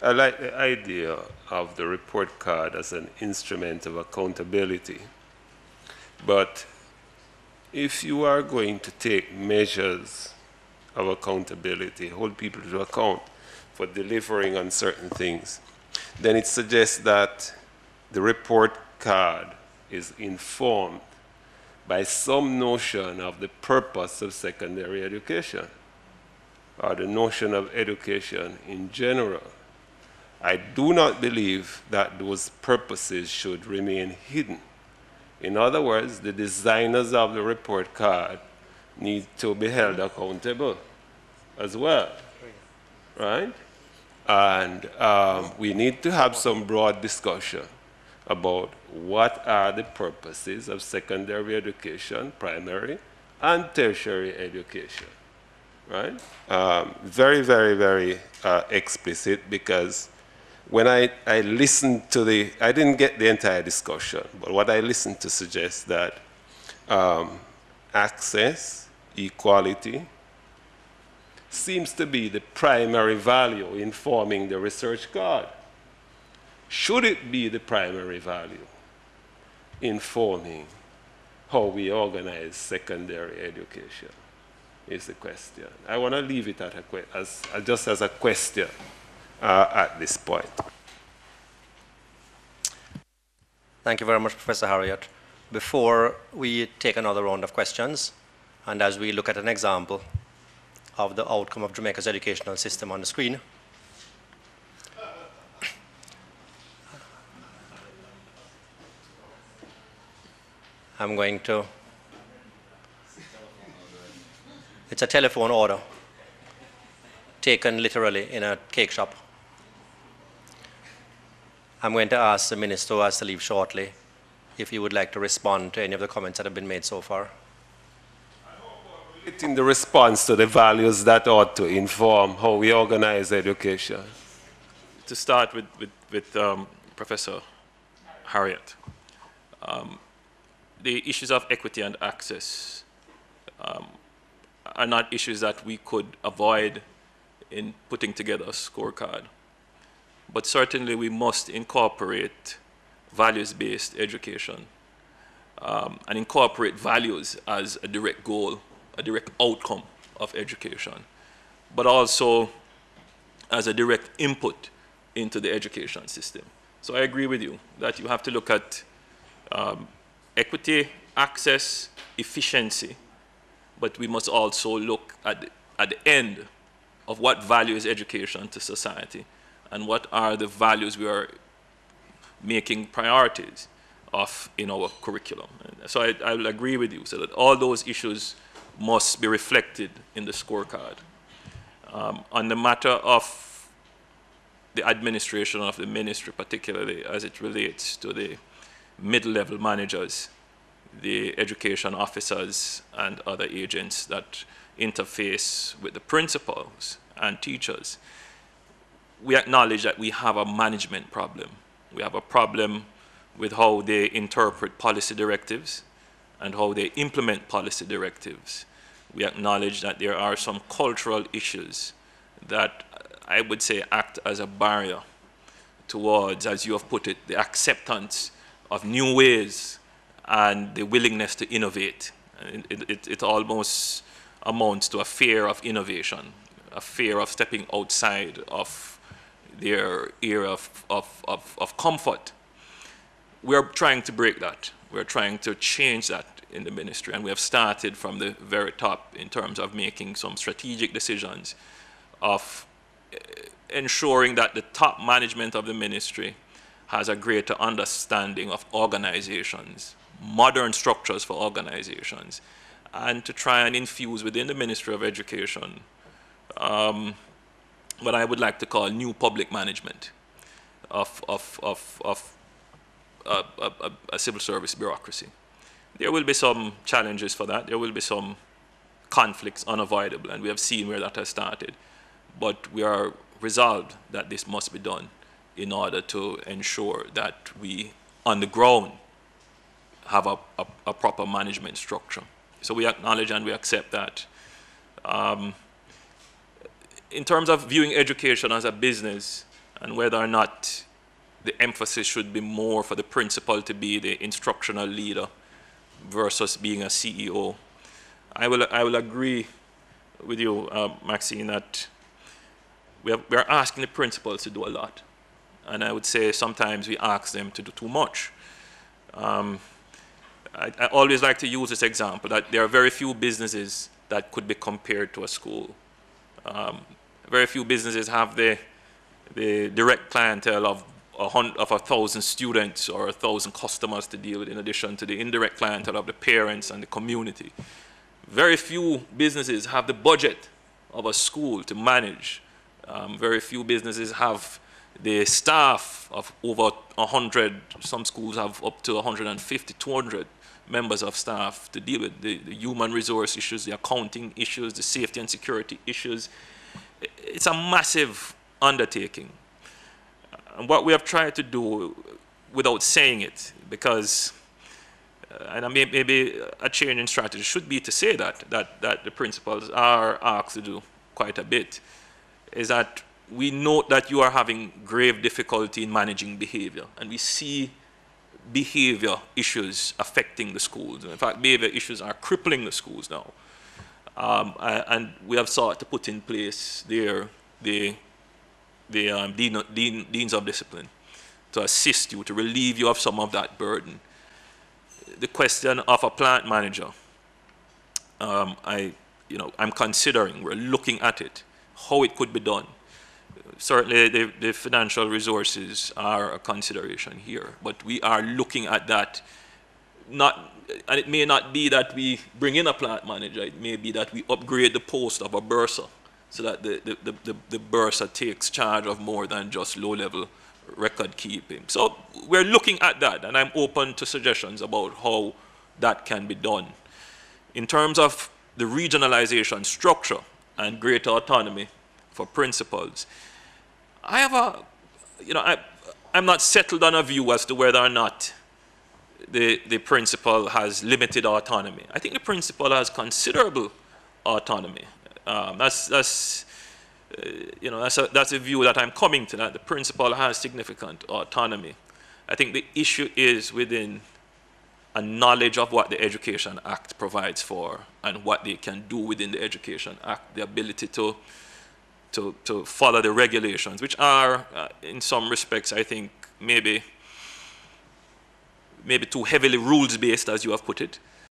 I like the idea of the report card as an instrument of accountability. But if you are going to take measures of accountability, hold people to account for delivering on certain things, then it suggests that the report card is informed by some notion of the purpose of secondary education, or the notion of education in general. I do not believe that those purposes should remain hidden. In other words, the designers of the report card need to be held accountable as well, right? And we need to have some broad discussion about what are the purposes of secondary education, primary and tertiary education, right? Very, very, very explicit, because when I listened to I didn't get the entire discussion, but what I listened to suggests that access, equality, seems to be the primary value in forming the research card. Should it be the primary value in forming how we organize secondary education is the question. I want to leave it at just as a question at this point. Thank you very much, Professor Harriott. Before we take another round of questions, and as we look at an example of the outcome of Jamaica's educational system on the screen, I'm going to, it's a telephone order taken literally in a cake shop. I'm going to ask the minister who has to leave shortly if he would like to respond to any of the comments that have been made so far. In the response to the values that ought to inform how we organize education. To start with Professor Harriott, the issues of equity and access are not issues that we could avoid in putting together a scorecard. But certainly we must incorporate values-based education and incorporate values as a direct goal, a direct outcome of education, but also as a direct input into the education system. So I agree with you that you have to look at equity, access, efficiency, but we must also look at the end of what value is education to society and what are the values we are making priorities of in our curriculum. And so I will agree with you, so that all those issues must be reflected in the scorecard. On the matter of the administration of the ministry, particularly as it relates to the mid-level managers, the education officers and other agents that interface with the principals and teachers, we acknowledge that we have a management problem. We have a problem with how they interpret policy directives and how they implement policy directives. We acknowledge that there are some cultural issues that I would say act as a barrier towards, as you have put it, the acceptance of new ways and the willingness to innovate. And it almost amounts to a fear of innovation, a fear of stepping outside of their area of comfort. We're trying to break that. We're trying to change that in the ministry, and we have started from the very top in terms of making some strategic decisions of ensuring that the top management of the ministry has a greater understanding of organizations, modern structures for organizations, and to try and infuse within the Ministry of Education what I would like to call new public management of a civil service bureaucracy. There will be some challenges for that. There will be some conflicts unavoidable, and we have seen where that has started. But we are resolved that this must be done in order to ensure that we, on the ground, have a proper management structure. So we acknowledge and we accept that. In terms of viewing education as a business and whether or not the emphasis should be more for the principal to be the instructional leader versus being a CEO. I will agree with you, Maxine, that we are asking the principals to do a lot. And I would say sometimes we ask them to do too much. I always like to use this example that there are very few businesses that could be compared to a school. Very few businesses have the direct clientele of 1,000 students or 1,000 customers to deal with, in addition to the indirect clientele of the parents and the community. Very few businesses have the budget of a school to manage. Very few businesses have the staff of over 100. Some schools have up to 150, 200 members of staff to deal with the human resource issues, the accounting issues, the safety and security issues. It's a massive undertaking. And what we have tried to do, without saying it, because, and maybe a change in strategy should be to say that the principals are asked to do quite a bit, is that we note that you are having grave difficulty in managing behavior, and we see behavior issues affecting the schools. In fact, behavior issues are crippling the schools now. And we have sought to put in place the deans of discipline to assist you, to relieve you of some of that burden. The question of a plant manager, I'm considering, we're looking at it, how it could be done. Certainly the financial resources are a consideration here, but we are looking at that. And it may not be that we bring in a plant manager, it may be that we upgrade the post of a bursar so that the bursar takes charge of more than just low-level record keeping. So we're looking at that, and I'm open to suggestions about how that can be done. In terms of the regionalization structure and greater autonomy for principals, I have I'm not settled on a view as to whether or not the principal has limited autonomy. I think the principal has considerable autonomy. That's a view that I'm coming to, that the principal has significant autonomy. I think the issue is within a knowledge of what the Education Act provides for and what they can do within the Education Act, the ability to follow the regulations, which are, in some respects, I think, maybe too heavily rules-based, as you have put it.